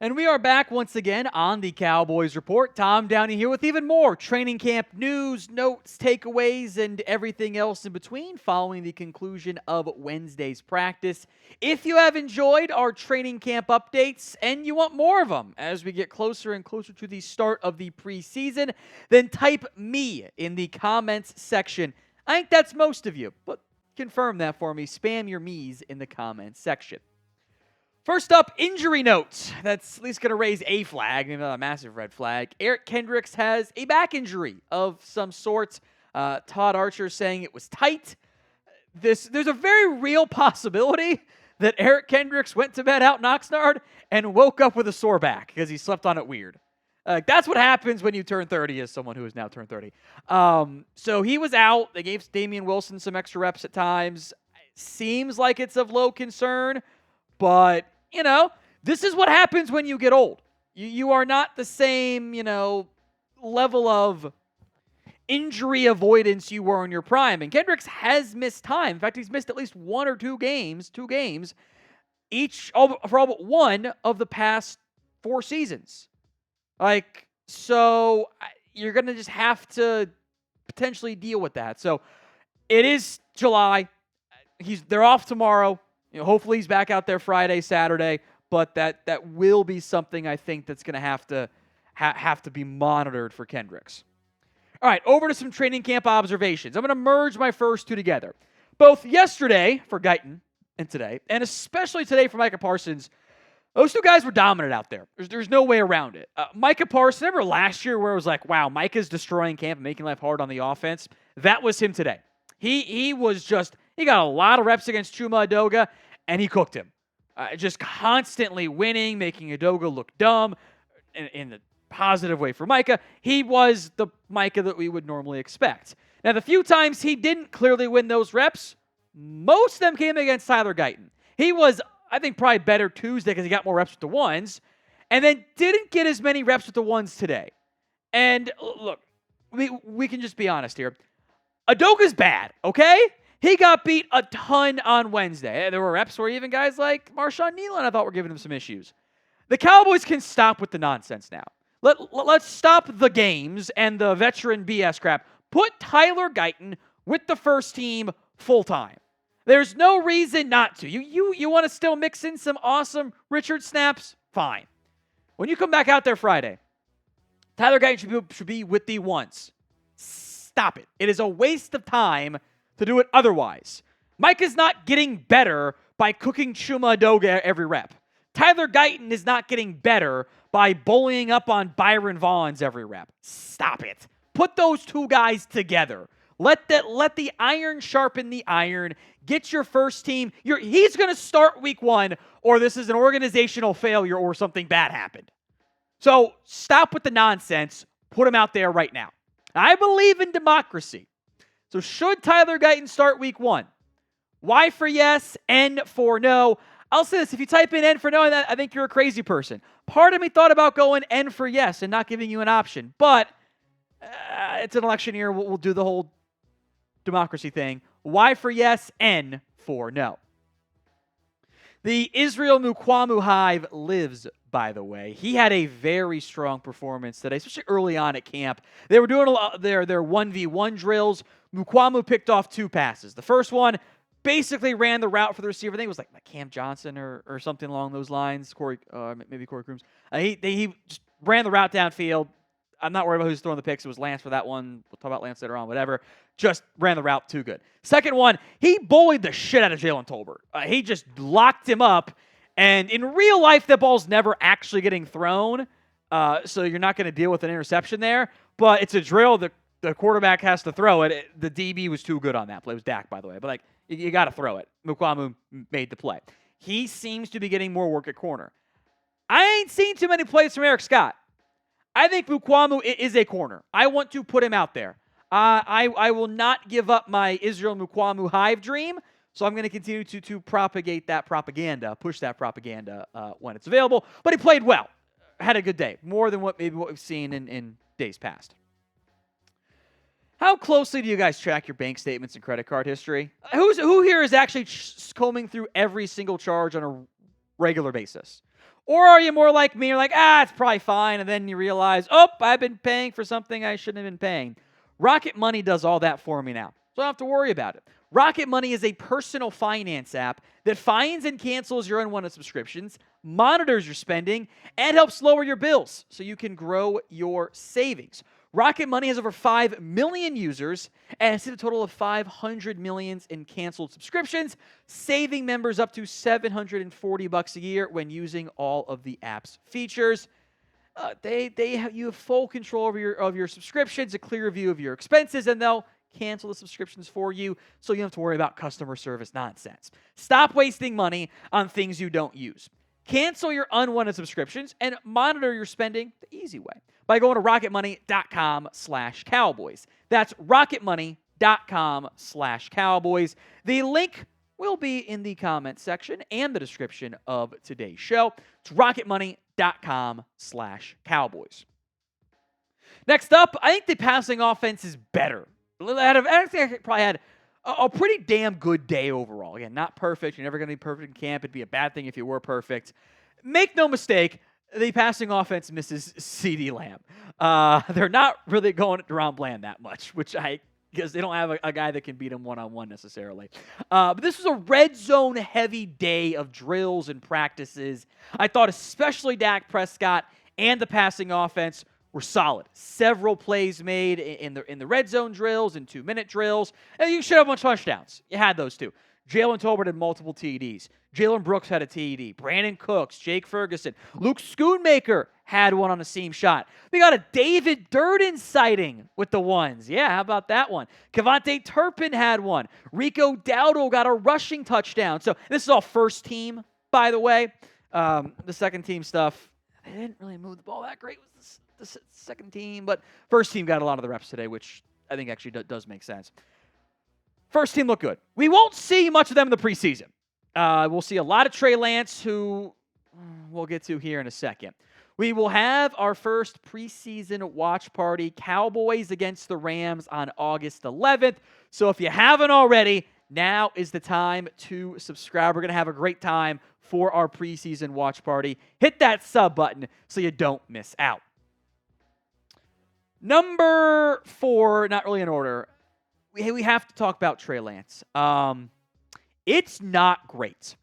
And we are back once again on the Cowboys Report. Tom Downey here with even more training camp news, notes, takeaways, and everything else in between following the conclusion of Wednesday's practice. If you have enjoyed our training camp updates and you want more of them as we get closer and closer to the start of the preseason, then type me in the comments section. I think that's most of you, but confirm that for me. Spam your me's in the comments section. First up, injury notes. That's at least going to raise a flag, maybe not a massive red flag. Eric Kendricks has a back injury of some sort. Todd Archer saying it was tight. There's a very real possibility that Eric Kendricks went to bed out in Oxnard and woke up with a sore back because he slept on it weird. That's what happens when you turn 30 as someone who has now turned 30. So he was out. They gave Damian Wilson some extra reps at times. Seems like it's of low concern, but this is what happens when you get old. You are not the same, level of injury avoidance you were in your prime. And Kendricks has missed time. In fact, he's missed at least one or two games, each for all but one of the past 4 seasons. So you're going to just have to potentially deal with that. So it is July. They're off tomorrow. Hopefully he's back out there Friday, Saturday, but that will be something I think that's going to have to be monitored for Kendricks. All right, over to some training camp observations. I'm going to merge my first two together. Both yesterday for Guyton and today, and especially today for Micah Parsons, those two guys were dominant out there. There's no way around it. Micah Parsons, remember last year where it was like, wow, Micah's destroying camp and making life hard on the offense? That was him today. He got a lot of reps against Chuma Edoga, and he cooked him. Just constantly winning, making Edoga look dumb in the positive way for Micah. He was the Micah that we would normally expect. Now, the few times he didn't clearly win those reps, most of them came against Tyler Guyton. He was, I think, probably better Tuesday because he got more reps with the ones, and then didn't get as many reps with the ones today. And look, we can just be honest here. Edoga's bad, okay? He got beat a ton on Wednesday. There were reps where even guys like Marshawn Nealon I thought were giving him some issues. The Cowboys can stop with the nonsense now. Let's stop the games and the veteran BS crap. Put Tyler Guyton with the first team full-time. There's no reason not to. You want to still mix in some awesome Richard snaps? Fine. When you come back out there Friday, Tyler Guyton should be with the ones. Stop it. It is a waste of time to do it otherwise. Micah's not getting better by cooking Chuma Edoga every rep. Tyler Guyton is not getting better by bullying up on Byron Vaughn's every rep. Stop it. Put those two guys together. Let the iron sharpen the iron. Get your first team. He's going to start week 1, or this is an organizational failure or something bad happened. So stop with the nonsense. Put him out there right now. I believe in democracy. So should Tyler Guyton start week 1? Y for yes, N for no. I'll say this. If you type in N for no, I think you're a crazy person. Part of me thought about going N for yes and not giving you an option. But it's an election year. We'll do the whole democracy thing. Y for yes, N for no. The Israel Mukuamu Hive lives, by the way. He had a very strong performance today, especially early on at camp. They were doing a lot their 1v1 drills. Mukuamu picked off 2 passes. The first one basically ran the route for the receiver. I think it was like Cam Johnson or something along those lines. Maybe Corey Crooms. He just ran the route downfield. I'm not worried about who's throwing the picks. It was Lance for that one. We'll talk about Lance later on, whatever. Just ran the route too good. Second one, he bullied the shit out of Jalen Tolbert. He just locked him up. And in real life, that ball's never actually getting thrown. So you're not going to deal with an interception there. But it's a drill. The quarterback has to throw it. The DB was too good on that play. It was Dak, by the way. But you got to throw it. Mukuamu made the play. He seems to be getting more work at corner. I ain't seen too many plays from Eric Scott. I think Mukuamu is a corner. I want to put him out there. I will not give up my Israel Mukuamu Hive dream, so I'm going to continue to propagate that propaganda, push that propaganda when it's available. But he played well. Had a good day. More than what we've seen in days past. How closely do you guys track your bank statements and credit card history? Who here is actually combing through every single charge on a regular basis? Or are you more like me? You're like, it's probably fine. And then you realize, I've been paying for something I shouldn't have been paying. Rocket Money does all that for me now, so I don't have to worry about it. Rocket Money is a personal finance app that finds and cancels your unwanted subscriptions, monitors your spending, and helps lower your bills so you can grow your savings. Rocket Money has over 5 million users and has hit a total of 500 million in canceled subscriptions, saving members up to $740 a year when using all of the app's features. You have full control of your subscriptions, a clear view of your expenses, and they'll cancel the subscriptions for you so you don't have to worry about customer service nonsense. Stop wasting money on things you don't use. Cancel your unwanted subscriptions and monitor your spending the easy way by going to rocketmoney.com/Cowboys. That's rocketmoney.com/Cowboys. The link will be in the comment section and the description of today's show. It's rocketmoney.com/Cowboys. Next up, I think the passing offense is better. I think I probably had a pretty damn good day overall. Again, not perfect. You're never going to be perfect in camp. It'd be a bad thing if you were perfect. Make no mistake, the passing offense misses CeeDee Lamb. They're not really going at Deron Bland that much, because they don't have a guy that can beat him one-on-one necessarily. But this was a red zone heavy day of drills and practices. I thought especially Dak Prescott and the passing offense were solid. Several plays made in the red zone drills and 2-minute drills. And you should have a bunch of touchdowns. You had those two. Jalen Tolbert had multiple TDs. Jalen Brooks had a TD. Brandon Cooks, Jake Ferguson. Luke Schoonmaker had one on a seam shot. We got a David Durden sighting with the ones. Yeah, how about that one? Kevontae Turpin had one. Rico Dowdle got a rushing touchdown. So this is all first team, by the way. The second team stuff, they didn't really move the ball that great with the second team, but first team got a lot of the reps today, which I think actually does make sense. First team looked good. We won't see much of them in the preseason. We'll see a lot of Trey Lance, who we'll get to here in a second. We will have our first preseason watch party, Cowboys against the Rams, on August 11th. So if you haven't already, now is the time to subscribe. We're going to have a great time for our preseason watch party. Hit that sub button so you don't miss out. Number 4, not really in order, we have to talk about Trey Lance. It's not great.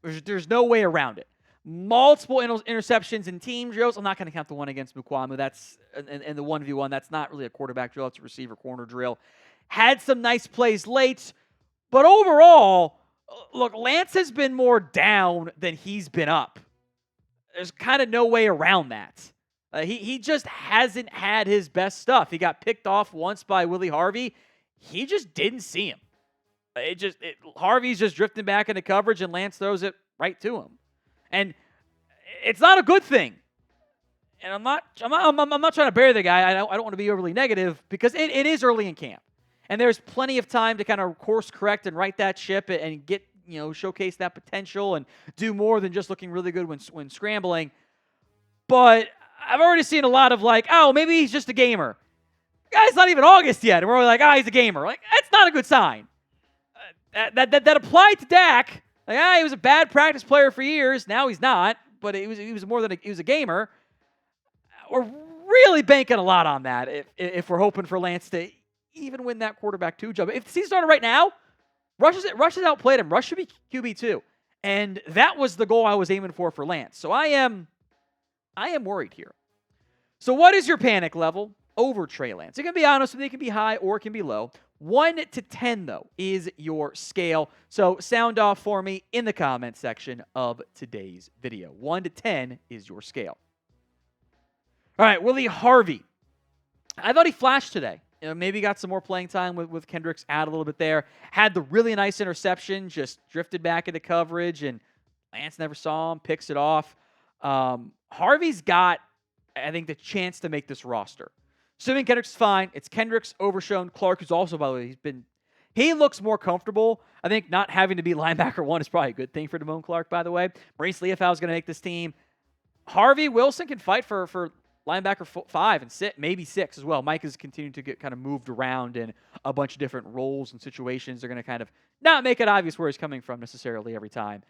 There's no way around it. Multiple interceptions in team drills. I'm not going to count the one against Mukuamu. That's and the 1v1. That's not really a quarterback drill. It's a receiver corner drill. Had some nice plays late. But overall, look, Lance has been more down than he's been up. There's kind of no way around that. He just hasn't had his best stuff. He got picked off once by Willie Harvey. He just didn't see him. Harvey's just drifting back into coverage, and Lance throws it right to him. And it's not a good thing. And I'm not trying to bury the guy. I don't want to be overly negative, because it is early in camp. And there's plenty of time to kind of course correct and right that ship and get, showcase that potential and do more than just looking really good when scrambling. But I've already seen a lot of maybe he's just a gamer. Guy's not even August yet, and we're like, he's a gamer. That's not a good sign. That applied to Dak. He was a bad practice player for years. Now he's not, but he was more than he was a gamer. We're really banking a lot on that if we're hoping for Lance to even win that quarterback 2 job. If the season started right now, Rush has outplayed him. Rush should be QB2, and that was the goal I was aiming for Lance. So I am worried here. So what is your panic level over Trey Lance? It can be honest with you. It can be high or it can be low. 1 to 10, though, is your scale. So sound off for me in the comment section of today's video. 1 to 10 is your scale. All right, Willie Harvey. I thought he flashed today. Maybe got some more playing time with Kendricks out a little bit there. Had the really nice interception, just drifted back into coverage, and Lance never saw him, picks it off. Harvey's got, I think, the chance to make this roster. Assuming Kendricks is fine, it's Kendricks, Overshown, Clark, who's also, by the way, he looks more comfortable. I think not having to be linebacker 1 is probably a good thing for Damone Clark, by the way. Maurice Leofau is going to make this team. Harvey Wilson can fight for linebacker 5 and maybe 6 as well. Mike is continuing to get kind of moved around in a bunch of different roles and situations. They're going to kind of not make it obvious where he's coming from necessarily every time.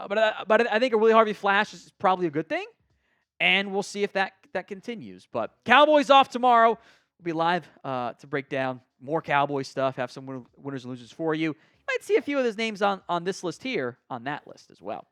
But I think a Willie Harvey flash is probably a good thing, and we'll see if that continues. But Cowboys off tomorrow. We'll be live to break down more Cowboys stuff, have some winners and losers for you. You might see a few of those names on this list here, on that list as well.